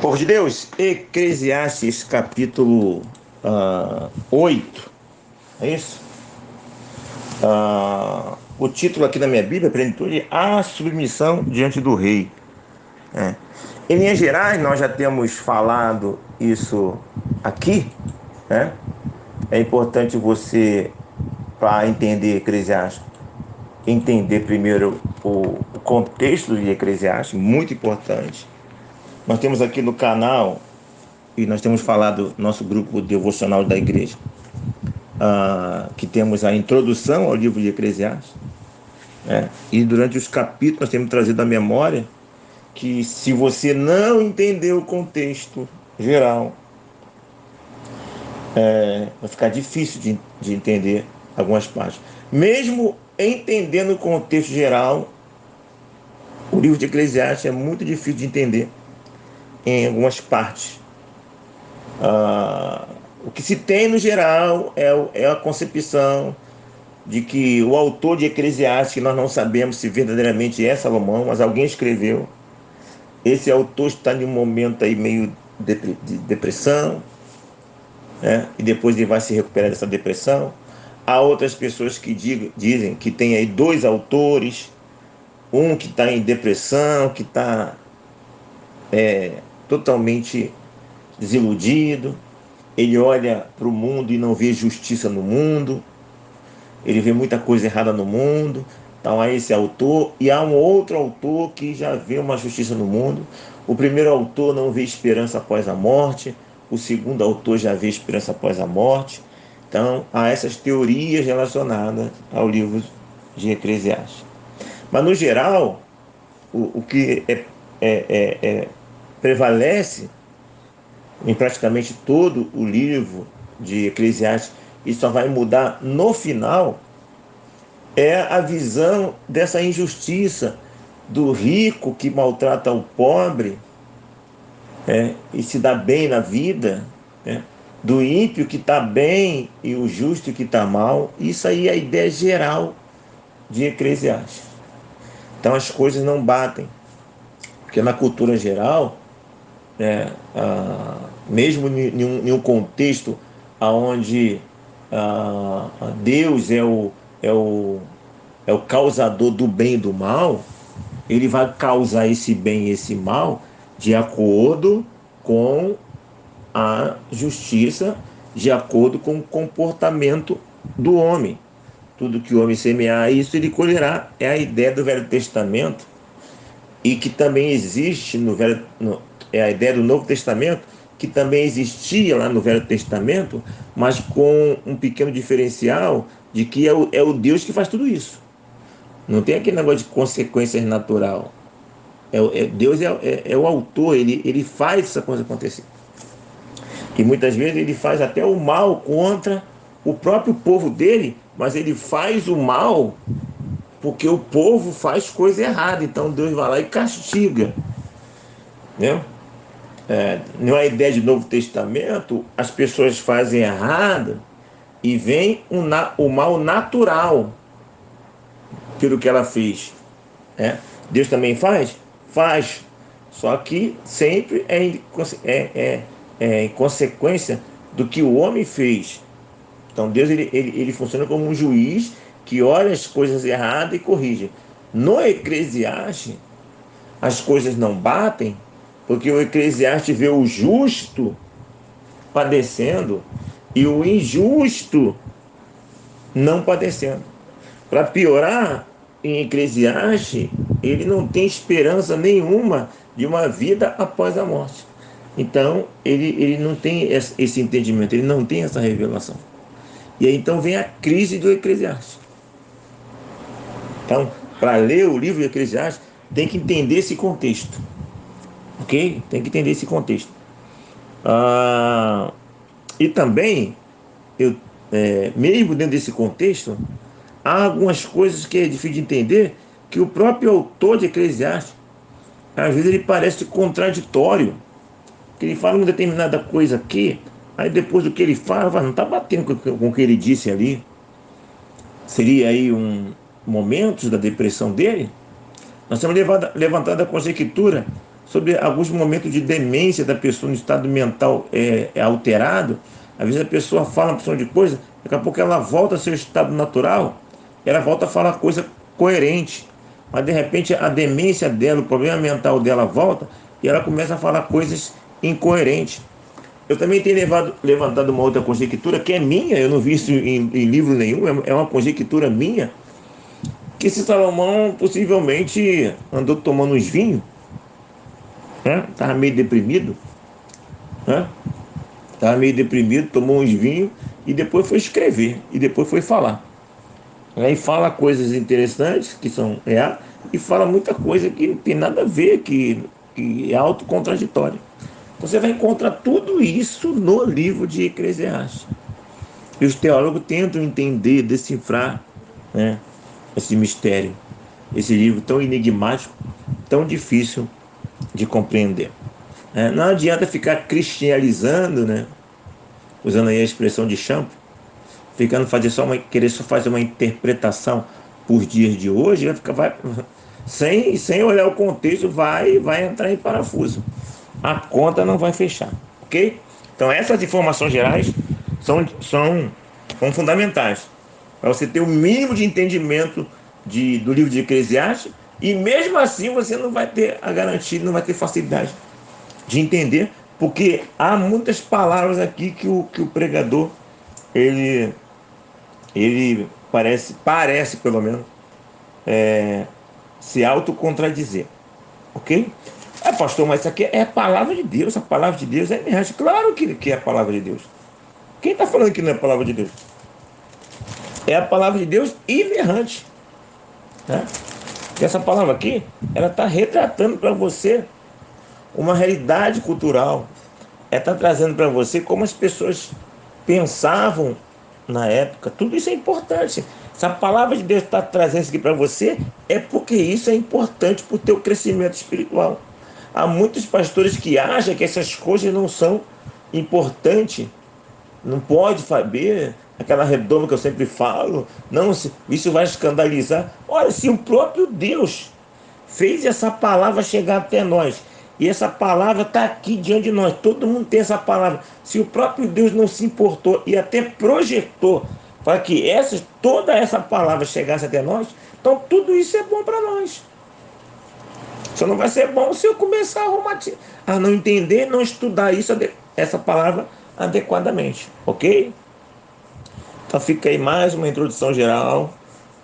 Povo de Deus, Eclesiastes capítulo 8, é isso? O título aqui na minha Bíblia, plenitude, a submissão diante do rei. Em linhas gerais, nós já temos falado isso aqui, né? É importante você, para entender Eclesiastes, entender primeiro o contexto de Eclesiastes, muito importante. Nós temos aqui no canal, e nós temos falado no nosso grupo devocional da igreja, que temos a introdução ao livro de Eclesiastes, né? E durante os capítulos nós temos trazido à memória que se você não entender o contexto geral, vai ficar difícil de entender algumas partes. Mesmo entendendo o contexto geral, o livro de Eclesiastes é muito difícil de entender em algumas partes. O que se tem no geral é a concepção de que o autor de Eclesiastes, que nós não sabemos se verdadeiramente é Salomão, mas alguém escreveu. Esse autor está em um momento aí meio de depressão, né? E depois ele vai se recuperar dessa depressão. Há outras pessoas que dizem que tem aí dois autores, um que está em depressão, que está totalmente desiludido, ele olha para o mundo e não vê justiça no mundo, ele vê muita coisa errada no mundo. Então há esse autor e há um outro autor que já vê uma justiça no mundo. O primeiro autor não vê esperança após a morte, o segundo autor já vê esperança após a morte. Então há essas teorias relacionadas ao livro de Eclesiastes. Mas no geral, o que prevalece em praticamente todo o livro de Eclesiastes, e só vai mudar no final, é a visão dessa injustiça do rico que maltrata o pobre, e se dá bem na vida, do ímpio que está bem e o justo que está mal. Isso aí é a ideia geral de Eclesiastes. Então as coisas não batem, porque na cultura geral, mesmo em um contexto onde Deus é o causador do bem e do mal, ele vai causar esse bem e esse mal de acordo com a justiça, de acordo com o comportamento do homem. Tudo que o homem semear, isso ele colherá. É a ideia do Velho Testamento, e que também existe é a ideia do Novo Testamento, que também existia lá no Velho Testamento, mas com um pequeno diferencial de que é o Deus que faz tudo isso. Não tem aquele negócio de consequências natural. Deus é o autor, ele faz essa coisa acontecer. E muitas vezes ele faz até o mal contra o próprio povo dele, mas ele faz o mal porque o povo faz coisa errada. Então Deus vai lá e castiga, né? Na ideia de Novo Testamento, as pessoas fazem errado e vem o mal natural pelo que ela fez, né? Deus também faz? Faz. Só que sempre em consequência do que o homem fez. Então Deus ele funciona como um juiz que olha as coisas erradas e corrige. No Eclesiastes, as coisas não batem, porque o Eclesiastes vê o justo padecendo e o injusto não padecendo. Para piorar, em Eclesiastes, ele não tem esperança nenhuma de uma vida após a morte. Então, ele não tem esse entendimento, ele não tem essa revelação. E aí então vem a crise do Eclesiastes. Então, para ler o livro de Eclesiastes, tem que entender esse contexto. Ok? Tem que entender esse contexto. E também, mesmo dentro desse contexto, há algumas coisas que é difícil de entender, que o próprio autor de Eclesiastes, às vezes ele parece contraditório, que ele fala uma determinada coisa aqui, aí depois do que ele fala, não está batendo com o que ele disse ali. Seria aí momentos da depressão dele. Nós temos levantado a conjectura sobre alguns momentos de demência da pessoa no estado mental alterado. Às vezes a pessoa fala uma porção de coisa, daqui a pouco ela volta ao seu estado natural, ela volta a falar coisa coerente, mas de repente a demência dela, o problema mental dela volta e ela começa a falar coisas incoerentes. Eu também tenho levantado uma outra conjectura que é minha, eu não vi isso em livro nenhum, é uma conjectura minha, que esse Salomão possivelmente andou tomando uns vinhos, né? Estava meio deprimido, né? Estava meio deprimido, tomou uns vinhos e depois foi escrever, e depois foi falar. Aí fala coisas interessantes, que são reais, e fala muita coisa que não tem nada a ver, que é autocontraditória. Então você vai encontrar tudo isso no livro de Eclesiastes. E os teólogos tentam entender, decifrar, né, esse mistério, esse livro tão enigmático, tão difícil de compreender. Não adianta ficar cristianizando, né, usando aí a expressão de Champ, querer só fazer uma interpretação por dias de hoje, sem olhar o contexto, vai entrar em parafuso. A conta não vai fechar, ok? Então essas informações gerais são fundamentais para você ter o mínimo de entendimento do livro de Eclesiastes, e mesmo assim você não vai ter a garantia, não vai ter facilidade de entender, porque há muitas palavras aqui que o pregador ele parece pelo menos se autocontradizer, ok? Pastor, mas isso aqui é a palavra de Deus, a palavra de Deus é inerrante. Claro que é a palavra de Deus. Quem está falando que não é a palavra de Deus? É a palavra de Deus inerrante, né? E essa palavra aqui, ela está retratando para você uma realidade cultural. Ela está trazendo para você como as pessoas pensavam na época. Tudo isso é importante. Se a palavra de Deus está trazendo isso aqui para você, é porque isso é importante para o teu crescimento espiritual. Há muitos pastores que acham que essas coisas não são importantes. Não pode saber, aquela redoma que eu sempre falo, não, isso vai escandalizar. Olha, se o próprio Deus fez essa palavra chegar até nós, e essa palavra está aqui diante de nós, todo mundo tem essa palavra. Se o próprio Deus não se importou e até projetou para que toda essa palavra chegasse até nós, então tudo isso é bom para nós. Só não vai ser bom se eu começar a não entender, não estudar essa palavra adequadamente, ok? Então fica aí mais uma introdução geral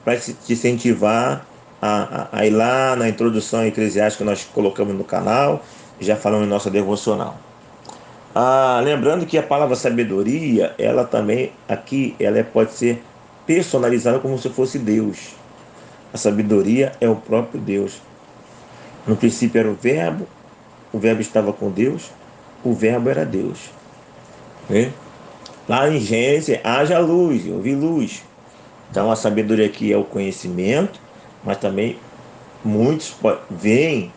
para te incentivar a ir lá na introdução eclesiástica que nós colocamos no canal, já falamos em nossa devocional. Lembrando que a palavra sabedoria, ela também aqui, ela pode ser personalizada como se fosse Deus. A sabedoria é o próprio Deus. No princípio era o verbo estava com Deus, o verbo era Deus. Lá em Gênesis, haja luz, eu vi luz. Então a sabedoria aqui é o conhecimento, mas também muitos veem,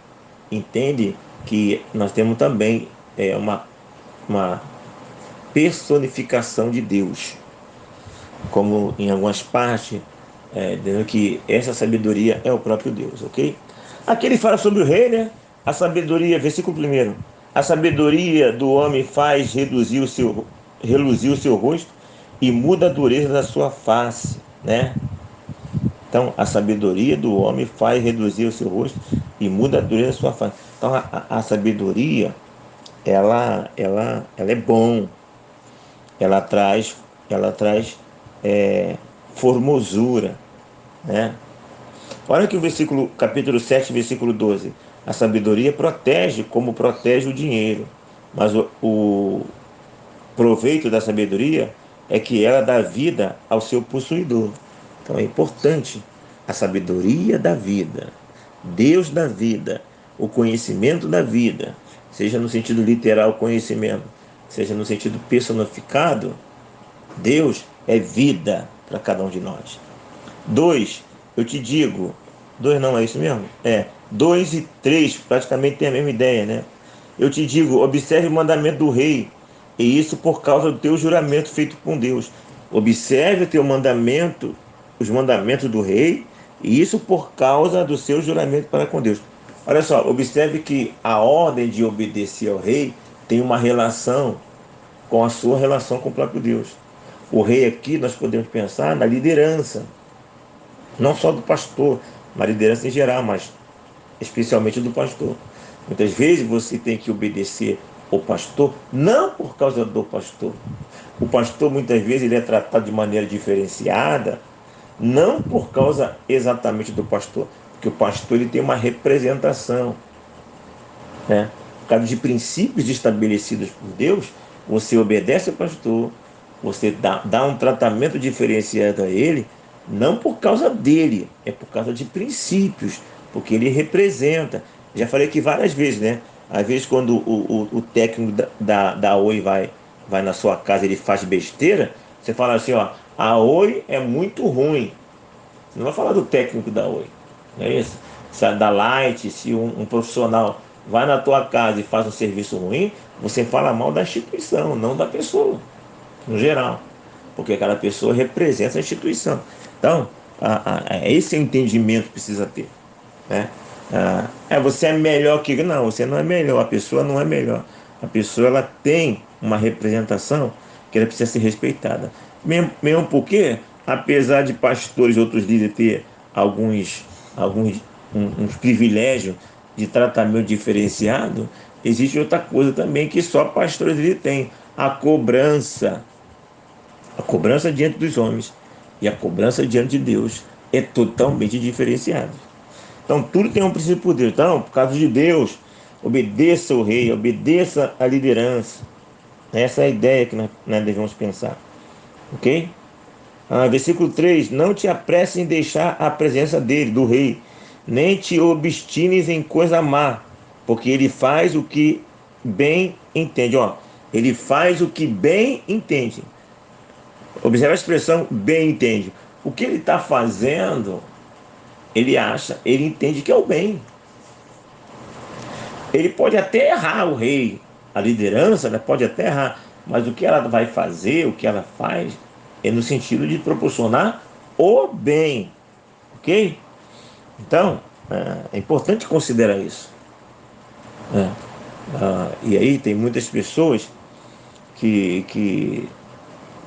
entendem que nós temos também uma personificação de Deus, como em algumas partes, dizendo que essa sabedoria é o próprio Deus, ok? Aqui ele fala sobre o rei, né? A sabedoria, versículo 1, a sabedoria do homem faz reluzir o seu rosto e muda a dureza da sua face, né? Então, a sabedoria do homem faz reduzir o seu rosto e muda a dureza da sua face. Então, a sabedoria, ela é bom, ela traz formosura, né? Olha que o capítulo 7, versículo 12. A sabedoria protege como protege o dinheiro, mas o proveito da sabedoria é que ela dá vida ao seu possuidor. Então é importante a sabedoria da vida, Deus da vida, o conhecimento da vida, seja no sentido literal conhecimento, seja no sentido personificado, Deus é vida para cada um de nós. 2, eu te digo, 2 não, é isso mesmo? 2 e 3 praticamente tem a mesma ideia, né? Eu te digo, observe o mandamento do rei, e isso por causa do teu juramento feito com Deus. Observe o teu mandamento, os mandamentos do rei, e isso por causa do seu juramento para com Deus. Olha só, observe que a ordem de obedecer ao rei tem uma relação com a sua relação com o próprio Deus. O rei aqui, nós podemos pensar na liderança, não só do pastor, na liderança em geral, mas especialmente do pastor. Muitas vezes você tem que obedecer ao pastor, não por causa do pastor. O pastor, muitas vezes, ele é tratado de maneira diferenciada, não por causa exatamente do pastor, porque o pastor ele tem uma representação, né? Por causa de princípios estabelecidos por Deus, você obedece ao pastor, você dá um tratamento diferenciado a ele, não por causa dele, é por causa de princípios, porque ele representa. Já falei aqui várias vezes, né? Às vezes, quando o técnico da Oi vai na sua casa, ele faz besteira, você fala assim: ó, a Oi é muito ruim. Você não vai falar do técnico da Oi, não é isso? Se da Light, se um profissional vai na tua casa e faz um serviço ruim, você fala mal da instituição, não da pessoa, no geral, porque aquela pessoa representa a instituição. Então, esse é o entendimento que precisa ter, né? Você é melhor que... Não, você não é melhor, a pessoa não é melhor. A pessoa ela tem uma representação que ela precisa ser respeitada. Mesmo porque, apesar de pastores e outros líderes ter alguns uns privilégios de tratamento diferenciado, existe outra coisa também que só pastores ele têm: a cobrança. A cobrança diante dos homens e a cobrança diante de Deus é totalmente diferenciada. Então, tudo tem um princípio por Deus. Então, por causa de Deus, obedeça ao rei, obedeça à liderança. Essa é a ideia que nós devemos pensar. Ok? Versículo 3: Não te apresses em deixar a presença dele, do rei, nem te obstines em coisa má, porque ele faz o que bem entende. Ó, ele faz o que bem entende. Observe a expressão bem entende. O que ele está fazendo, ele acha, ele entende que é o bem. Ele pode até errar, o rei, a liderança, né, pode até errar, mas o que ela vai fazer, o que ela faz, é no sentido de proporcionar o bem. Ok? Então, é importante considerar isso. E aí tem muitas pessoas que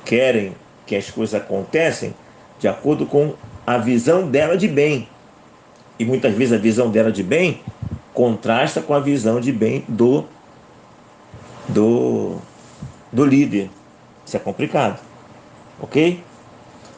querem que as coisas aconteçam de acordo com a visão dela de bem. E muitas vezes a visão dela de bem contrasta com a visão de bem do, do líder. Isso é complicado, ok?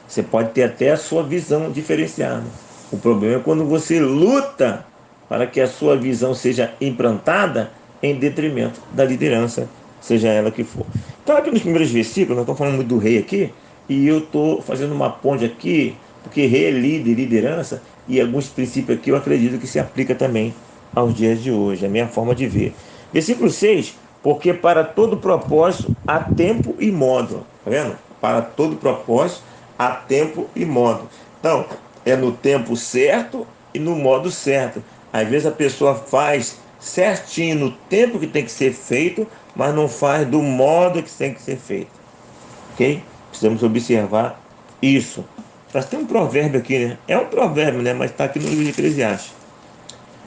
Você pode ter até a sua visão diferenciada. O problema é quando você luta para que a sua visão seja implantada em detrimento da liderança, seja ela que for. Então, aqui nos primeiros versículos, nós estamos falando muito do rei aqui, e eu estou fazendo uma ponte aqui, porque rei é líder, liderança, e alguns princípios aqui eu acredito que se aplica também aos dias de hoje, a minha forma de ver. Versículo 6: porque para todo propósito há tempo e modo. Está vendo? Para todo propósito há tempo e modo. Então, é no tempo certo e no modo certo. Às vezes a pessoa faz certinho no tempo que tem que ser feito, mas não faz do modo que tem que ser feito. Ok? Precisamos observar isso. Mas tem um provérbio aqui, né? É um provérbio, né? Mas está aqui no livro de Eclesiastes.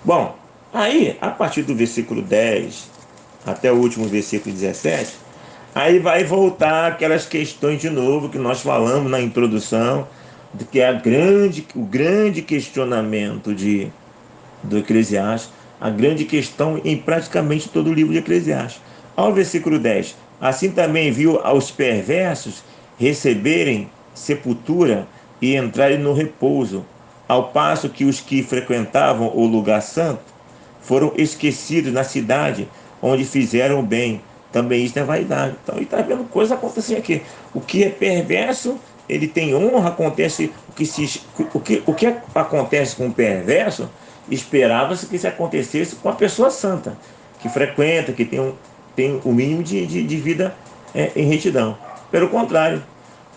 Bom, aí, a partir do versículo 10 até o último versículo 17, aí vai voltar aquelas questões de novo que nós falamos na introdução, de que é o grande questionamento do Eclesiastes, a grande questão em praticamente todo o livro de Eclesiastes. Ao versículo 10: assim também viu aos perversos receberem sepultura e entrarem no repouso, ao passo que os que frequentavam o lugar santo foram esquecidos na cidade onde fizeram o bem. Também isso é vaidade. Então, ele está vendo coisas acontecendo aqui. O que é perverso, ele tem honra, acontece o que acontece com o perverso, esperava-se que isso acontecesse com a pessoa santa, que frequenta, que tem o mínimo de vida em retidão. Pelo contrário,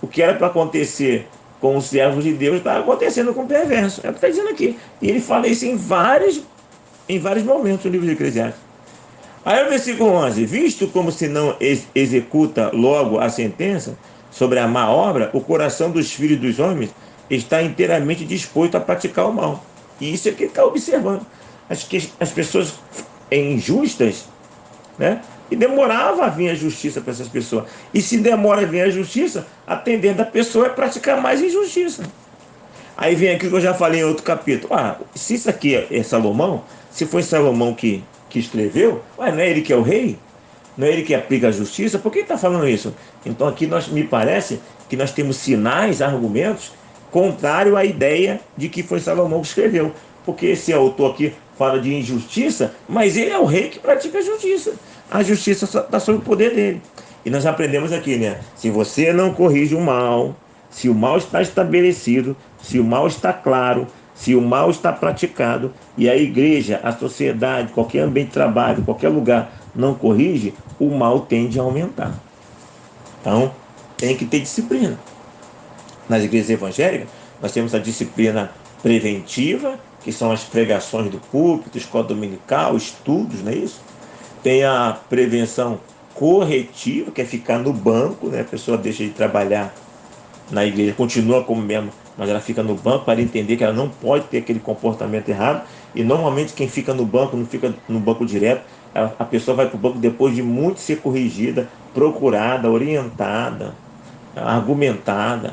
o que era para acontecer com os servos de Deus está acontecendo com o perverso. É o que está dizendo aqui. E ele fala isso em vários momentos no livro de Eclesiastes. Aí o versículo 11: visto como se não executa logo a sentença sobre a má obra, o coração dos filhos dos homens está inteiramente disposto a praticar o mal. E isso é que ele está observando. as pessoas injustas, né? E demorava a vir a justiça para essas pessoas. E se demora a vir a justiça, a tendência da pessoa é praticar mais injustiça. Aí vem aquilo que eu já falei em outro capítulo. Se isso aqui é Salomão, se foi Salomão que escreveu, não é ele que é o rei? Não é ele que aplica a justiça? Por que ele está falando isso? Então aqui me parece que nós temos sinais, argumentos, contrário à ideia de que foi Salomão que escreveu. Porque esse autor aqui fala de injustiça, mas ele é o rei que pratica a justiça. A justiça está sob o poder dele. E nós aprendemos aqui, né? Se você não corrige o mal, se o mal está estabelecido, se o mal está claro, se o mal está praticado, e a igreja, a sociedade, qualquer ambiente de trabalho, qualquer lugar não corrige, o mal tende a aumentar. Então, tem que ter disciplina. Nas igrejas evangélicas, nós temos a disciplina preventiva, que são as pregações do púlpito, escola dominical, estudos, não é isso? Tem a prevenção corretiva, que é ficar no banco, né? A pessoa deixa de trabalhar na igreja, continua como mesmo, mas ela fica no banco para entender que ela não pode ter aquele comportamento errado. E normalmente quem fica no banco não fica no banco direto, a pessoa vai para o banco depois de muito ser corrigida, procurada, orientada, argumentada,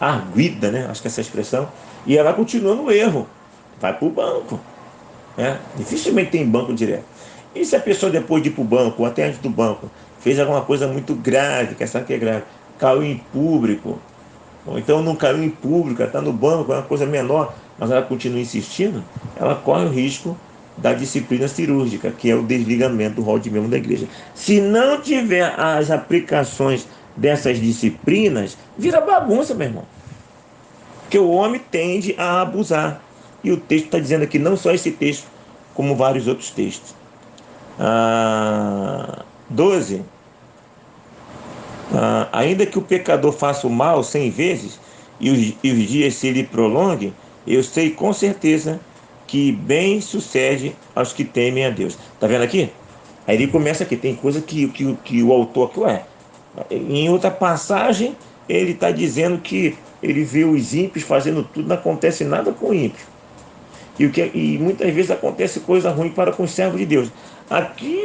arguida, né? Acho que essa expressão, e ela continua no erro, vai para o banco, né? Dificilmente tem banco direto. E se a pessoa depois de ir para o banco, ou até antes do banco, fez alguma coisa muito grave, que sabe que é grave, caiu em público, ou então não caiu em público, está no banco, é uma coisa menor, mas ela continua insistindo, ela corre o risco da disciplina cirúrgica, que é o desligamento do rol de membro da igreja. Se não tiver as aplicações dessas disciplinas, vira bagunça, meu irmão. Porque o homem tende a abusar. E o texto está dizendo aqui, não só esse texto, como vários outros textos. 12. Ainda que o pecador faça o mal 100 vezes e os dias se lhe prolonguem, eu sei com certeza que bem sucede aos que temem a Deus. Está vendo aqui? Aí ele começa aqui, tem coisa que o autor aqui, em outra passagem, ele está dizendo que ele vê os ímpios fazendo tudo, não acontece nada com o ímpio. E muitas vezes acontece coisa ruim para com os servos de Deus. Aqui,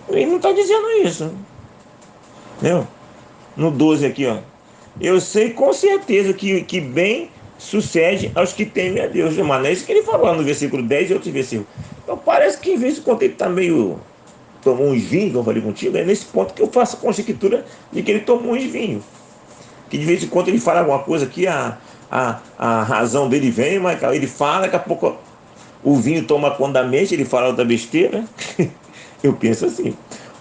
ele não está dizendo isso. Entendeu? No 12 aqui, eu sei com certeza que bem sucede aos que temem a Deus. Mas não é isso que ele falou lá no versículo 10 e outros versículos. Então parece que em vez de quando ele está meio... tomou uns vinhos, que eu falei contigo, é nesse ponto que eu faço a conjectura de que ele tomou uns vinhos. Que de vez em quando ele fala alguma coisa aqui, a razão dele vem, mas ele fala, daqui a pouco o vinho toma conta da mente, ele fala outra besteira. Eu penso assim.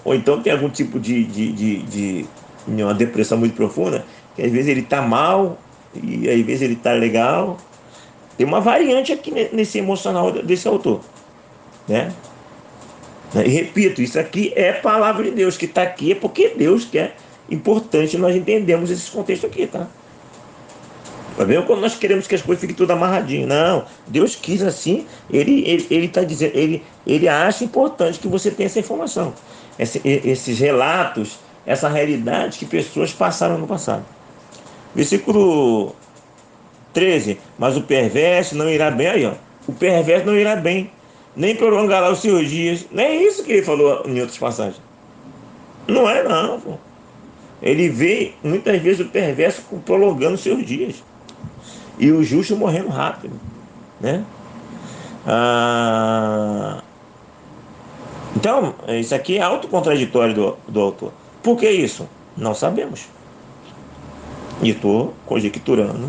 Ou então tem algum tipo de uma depressão muito profunda, que às vezes ele está mal e às vezes ele está legal. Tem uma variante aqui nesse emocional desse autor, né? E repito, isso aqui é a palavra de Deus, que está aqui é porque Deus quer. Importante nós entendemos esse contexto aqui, tá? Tá vendo? Quando nós queremos que as coisas fiquem tudo amarradinho. Não, Deus quis assim, ele tá dizendo, ele acha importante que você tenha essa informação, esses relatos, essa realidade que pessoas passaram no passado. Versículo 13, mas o perverso não irá bem, aí o perverso não irá bem, nem prolongará os seus dias. Não é isso que ele falou em outras passagens. Não é não, pô. Ele vê muitas vezes o perverso prolongando os seus dias e o justo morrendo rápido, né? Então, isso aqui é autocontraditório do autor. Por que isso? Não sabemos. E estou conjecturando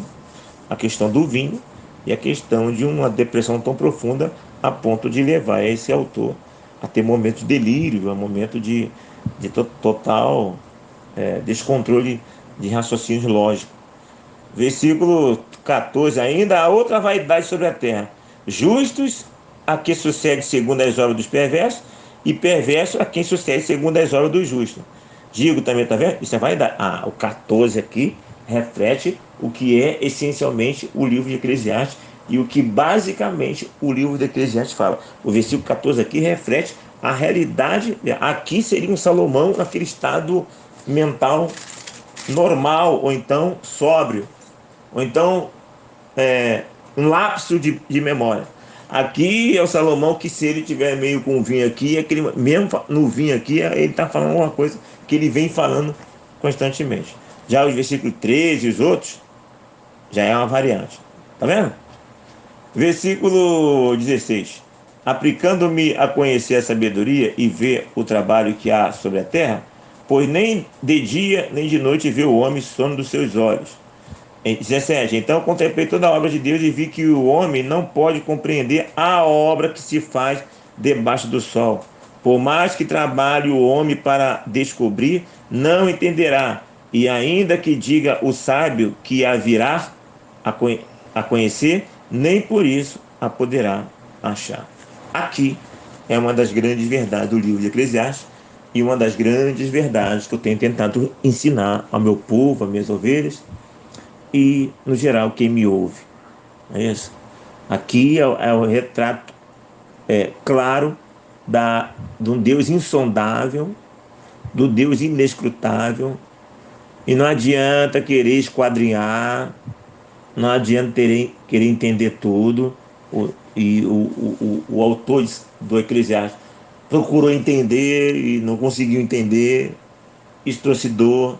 a questão do vinho e a questão de uma depressão tão profunda a ponto de levar esse autor a ter momentos de delírio, um momento de total descontrole de raciocínios lógicos. Versículo 14, ainda há outra vaidade sobre a terra, justos a que sucede segundo as obras dos perversos, e perverso a quem sucede segundo as obras dos justos. Digo também, tá vendo? Isso é vaidade. O 14 aqui reflete o que é essencialmente o livro de Eclesiastes e o que basicamente o livro de Eclesiastes fala. O versículo 14 aqui reflete a realidade. Aqui seria um Salomão naquele estado mental normal, ou então sóbrio, ou então um lapso de memória. Aqui é o Salomão que, se ele tiver meio com o vinho aqui, aquele, mesmo no vinho aqui, ele está falando alguma coisa que ele vem falando constantemente. Já os versículos 13 e os outros, já é uma variante. Tá vendo? Versículo 16. Aplicando-me a conhecer a sabedoria e ver o trabalho que há sobre a terra, pois nem de dia nem de noite vê o homem sono dos seus olhos. Em 17. Então contemplei toda a obra de Deus e vi que o homem não pode compreender a obra que se faz debaixo do sol. Por mais que trabalhe o homem para descobrir, não entenderá. E ainda que diga o sábio que a virá a conhecer, nem por isso a poderá achar. Aqui é uma das grandes verdades do livro de Eclesiastes e uma das grandes verdades que eu tenho tentado ensinar ao meu povo, às minhas ovelhas e, no geral, quem me ouve. É isso. Aqui é o retrato claro de um Deus insondável, do Deus inescrutável, e não adianta querer esquadrinhar, não adianta querer entender tudo. O autor do Eclesiastes procurou entender e não conseguiu entender, estrocidou.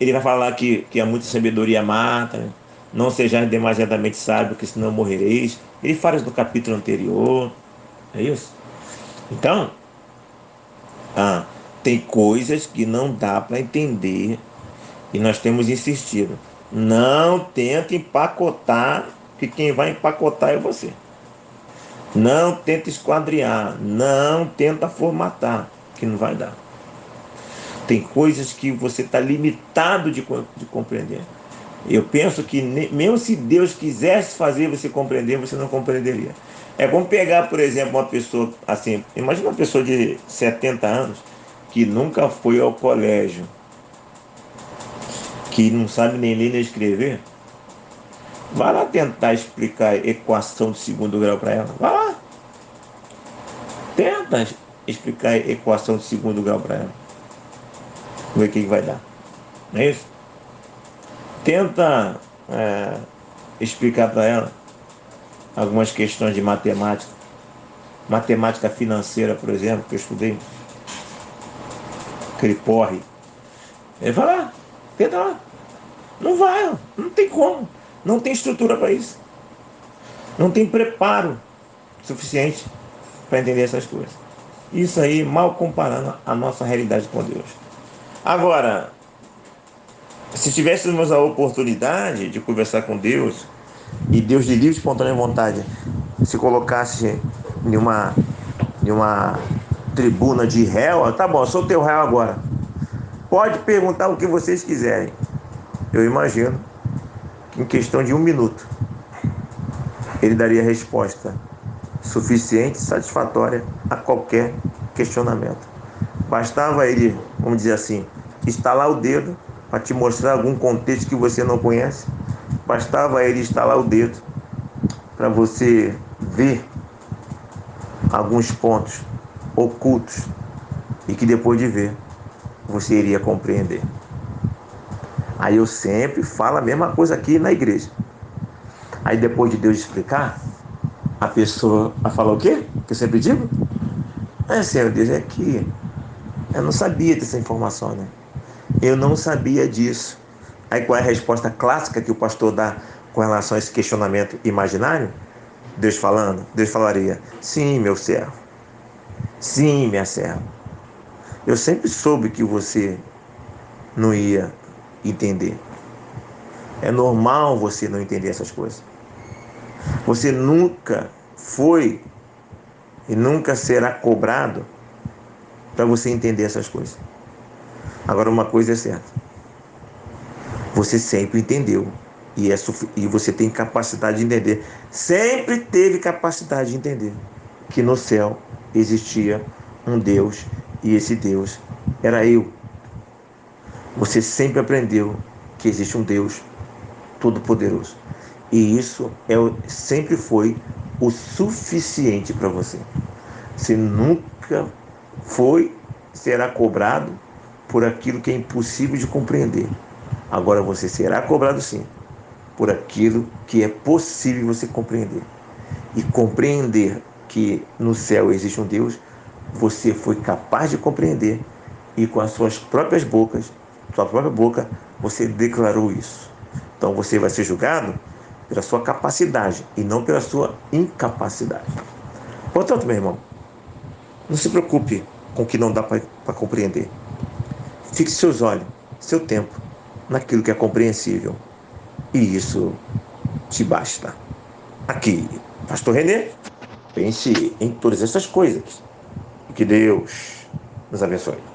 Ele vai falar que há muita sabedoria mata, né? Não sejais demasiadamente sábio, porque senão morrereis. Ele fala isso no capítulo anterior. É isso? Então, ah, tem coisas que não dá para entender e nós temos insistido. Não tenta empacotar, que quem vai empacotar é você. Não tenta esquadriar, não tenta formatar, que não vai dar. Tem coisas que você está limitado de compreender. Eu penso que mesmo se Deus quisesse fazer você compreender, você não compreenderia. É como pegar, por exemplo, uma pessoa assim, imagina uma pessoa de 70 anos que nunca foi ao colégio, que não sabe nem ler nem escrever. Vai lá tentar explicar equação de segundo grau para ela. Vai lá. Tenta explicar equação de segundo grau para ela. Vamos ver o que vai dar. Não é isso? Tenta explicar para ela algumas questões de matemática. Matemática financeira, por exemplo, que eu estudei. Aquele porre. Ele vai lá, tenta lá. Não vai, não tem como. Não tem estrutura para isso. Não tem preparo suficiente para entender essas coisas. Isso aí mal comparando a nossa realidade com Deus. Agora, se tivéssemos a oportunidade de conversar com Deus, e Deus de livre e espontânea vontade se colocasse em uma tribuna de réu, tá bom, eu sou teu réu agora. Pode perguntar o que vocês quiserem. Eu imagino que em questão de 1 minuto ele daria resposta suficiente, satisfatória a qualquer questionamento. Bastava ele, vamos dizer assim, estalar o dedo para te mostrar algum contexto que você não conhece. Bastava ele estalar o dedo para você ver alguns pontos ocultos e que depois de ver você iria compreender. Aí eu sempre falo a mesma coisa aqui na igreja. Aí depois de Deus explicar, a pessoa vai falar o quê? Que eu sempre digo? Senhor Deus, é que eu não sabia dessa informação, né? Eu não sabia disso. Aí qual é a resposta clássica que o pastor dá com relação a esse questionamento imaginário? Deus falando, Deus falaria: sim, meu servo. Sim, minha serva. Eu sempre soube que você não ia entender. É normal você não entender essas coisas. Você nunca foi e nunca será cobrado para você entender essas coisas. Agora, uma coisa é certa: você sempre entendeu e você tem capacidade de entender. Sempre teve capacidade de entender que no céu existia um Deus e esse Deus era eu. Você sempre aprendeu que existe um Deus todo-poderoso. E isso sempre foi o suficiente para você. Você nunca será cobrado por aquilo que é impossível de compreender. Agora você será cobrado sim por aquilo que é possível você compreender. e compreender que no céu existe um Deus, você foi capaz de compreender e com as suas próprias bocas, sua própria boca, você declarou isso. Então você vai ser julgado pela sua capacidade e não pela sua incapacidade. Portanto, meu irmão, não se preocupe com o que não dá para compreender. Fixe seus olhos, seu tempo, naquilo que é compreensível. E isso te basta. Aqui, Pastor Renê, pense em todas essas coisas. E que Deus nos abençoe.